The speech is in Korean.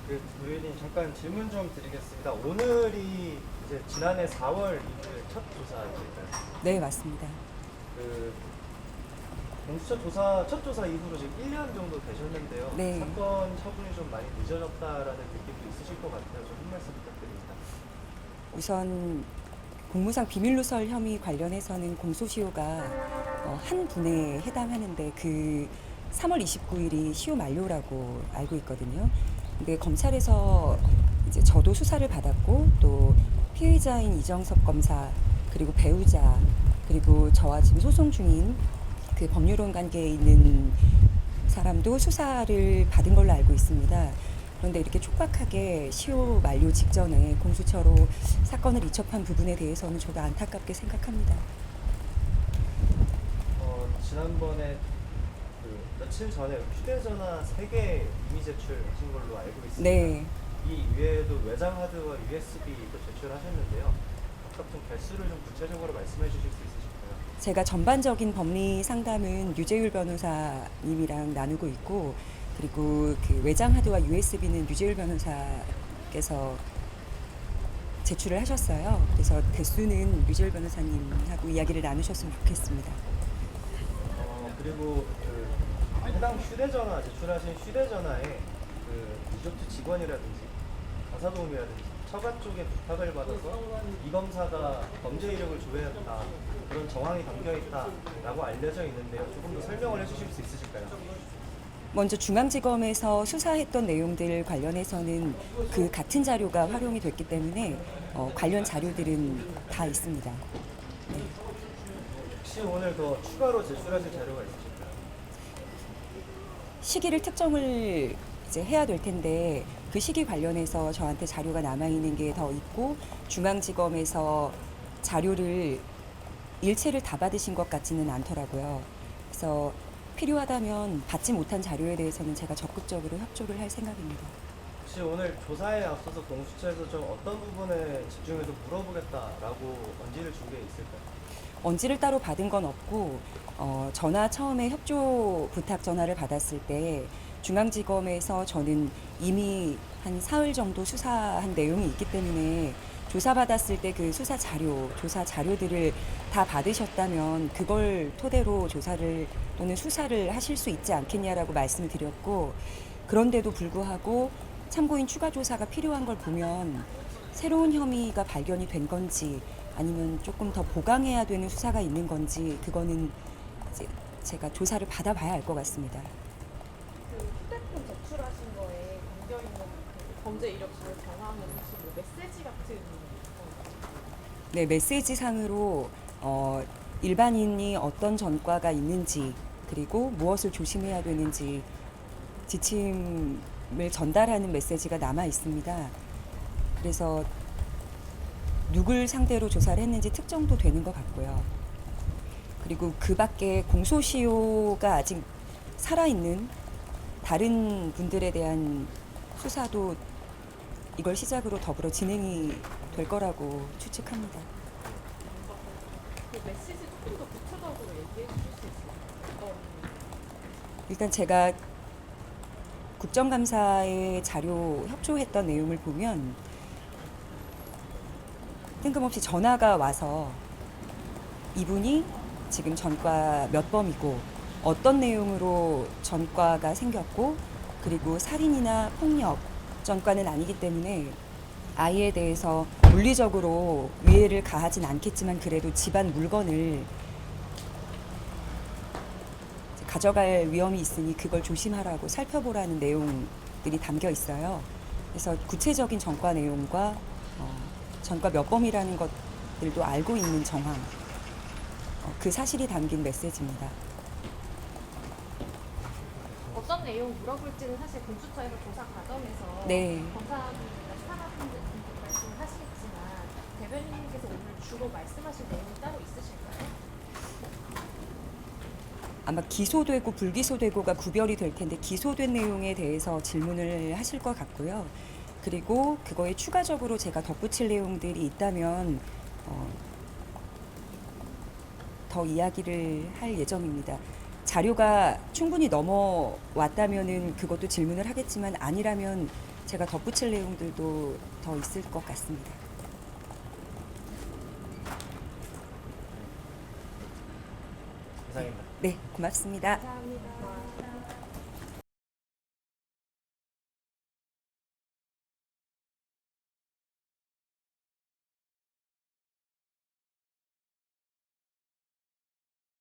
부회장님 잠깐 질문 좀 드리겠습니다. 오늘이 이제 지난해 4월 이후에 첫 조사일까요? 네, 맞습니다. 그 공수처 조사 첫 조사 이후로 지금 1년 정도 되셨는데요. 네. 사건 처분이 좀 많이 늦어졌다라는 느낌도 있으실 것 같아요. 좀 한 말씀 부탁드립니다. 우선 공무상 비밀누설 혐의 관련해서는 공소시효가 한 분에 해당하는데 그 3월 29일이 시효 만료라고 알고 있거든요. 근데 검찰에서 이제 저도 수사를 받았고 또 피의자인 이정섭 검사 그리고 배우자 그리고 저와 지금 소송 중인 그 법률론 관계에 있는 사람도 수사를 받은 걸로 알고 있습니다. 그런데 이렇게 촉박하게 시효 만료 직전에 공수처로 사건을 이첩한 부분에 대해서는 저도 안타깝게 생각합니다. 지난번에 그 며칠 전에 휴대전화 3개 이미 제출하신 걸로 알고 있습니다. 네. 이 외에도 외장 하드와 USB도 제출하셨는데요. 각각 좀 개수를 좀 구체적으로 말씀해 주실 수 있으실까요? 제가 전반적인 법리 상담은 유재율 변호사님이랑 나누고 있고 그리고 그 외장 하드와 USB는 유재율 변호사께서 제출을 하셨어요. 그래서 대수는 유재율 변호사님하고 이야기를 나누셨으면 좋겠습니다. 그리고 그 해당 휴대전화 제출하신 휴대전화에 그 리조트 직원이라든지 가사도우미라든지 처가 쪽에 부탁을 받아서 이 검사가 범죄 이력을 조회했다 그런 정황이 담겨 있다라고 알려져 있는데요. 조금 더 설명을 해주실 수 있으실까요? 먼저 중앙지검에서 수사했던 내용들 관련해서는 그 같은 자료가 활용이 됐기 때문에 관련 자료들은 다 있습니다. 네. 혹시 오늘 더 추가로 제출하실 자료가 있으실까요? 시기를 특정을 이제 해야 될 텐데 그 시기 관련해서 저한테 자료가 남아 있는 게 더 있고 중앙지검에서 자료를 일체를 다 받으신 것 같지는 않더라고요. 그래서 필요하다면 받지 못한 자료에 대해서는 제가 적극적으로 협조를 할 생각입니다. 혹시 오늘 조사에 앞서서 공수처에서 좀 어떤 부분에 집중해서 물어보겠다라고 언지를 준 게 있을까요? 언지를 따로 받은 건 없고 전화 처음에 협조 부탁 전화를 받았을 때 중앙지검에서 저는 이미 한 사흘 정도 수사한 내용이 있기 때문에 조사받았을 때 그 조사 자료들을 다 받으셨다면 그걸 토대로 조사를 또는 수사를 하실 수 있지 않겠냐라고 말씀을 드렸고 그런데도 불구하고 참고인 추가 조사가 필요한 걸 보면 새로운 혐의가 발견이 된 건지 아니면 조금 더 보강해야 되는 수사가 있는 건지 그거는 이제 제가 조사를 받아봐야 알 것 같습니다. 그 휴대폰 제출하신 거에 담겨 있는 그 범죄 이력서를 정하는 혹시 뭐 메시지 같은 거? 네, 메시지 상으로 일반인이 어떤 전과가 있는지 그리고 무엇을 조심해야 되는지 지침을 전달하는 메시지가 남아 있습니다. 그래서 누굴 상대로 조사를 했는지 특정도 되는 것 같고요. 그리고 그 밖에 공소시효가 아직 살아있는 다른 분들에 대한 수사도 이걸 시작으로 더불어 진행이 될 거라고 추측합니다. 그 메시지 조금 더 구체적으로 얘기해 주실 수 있을까요? 일단 제가 국정감사에 자료 협조했던 내용을 보면 뜬금없이 전화가 와서 이분이 지금 전과 몇 범이고 어떤 내용으로 전과가 생겼고 그리고 살인이나 폭력 전과는 아니기 때문에 아이에 대해서 물리적으로 위해를 가하진 않겠지만 그래도 집안 물건을 가져갈 위험이 있으니 그걸 조심하라고 살펴보라는 내용들이 담겨 있어요. 그래서 구체적인 전과 내용과 전과 몇 범이라는 것들도 알고 있는 정황, 그 사실이 담긴 메시지입니다. 어떤 내용 물어볼지는 사실 공수처에서 조사 과정에서 네. 검사분들이나 수사관분들 말씀을 하시겠지만 대변인님께서 오늘 주로 말씀하실 내용이 따로 있으실까요? 아마 기소되고 불기소되고가 구별이 될 텐데 기소된 내용에 대해서 질문을 하실 것 같고요. 그리고 그거에 추가적으로 제가 덧붙일 내용들이 있다면 더 이야기를 할 예정입니다. 자료가 충분히 넘어왔다면은 그것도 질문을 하겠지만 아니라면 제가 덧붙일 내용들도 더 있을 것 같습니다. 이상입니다. 네, 고맙습니다. 감사합니다.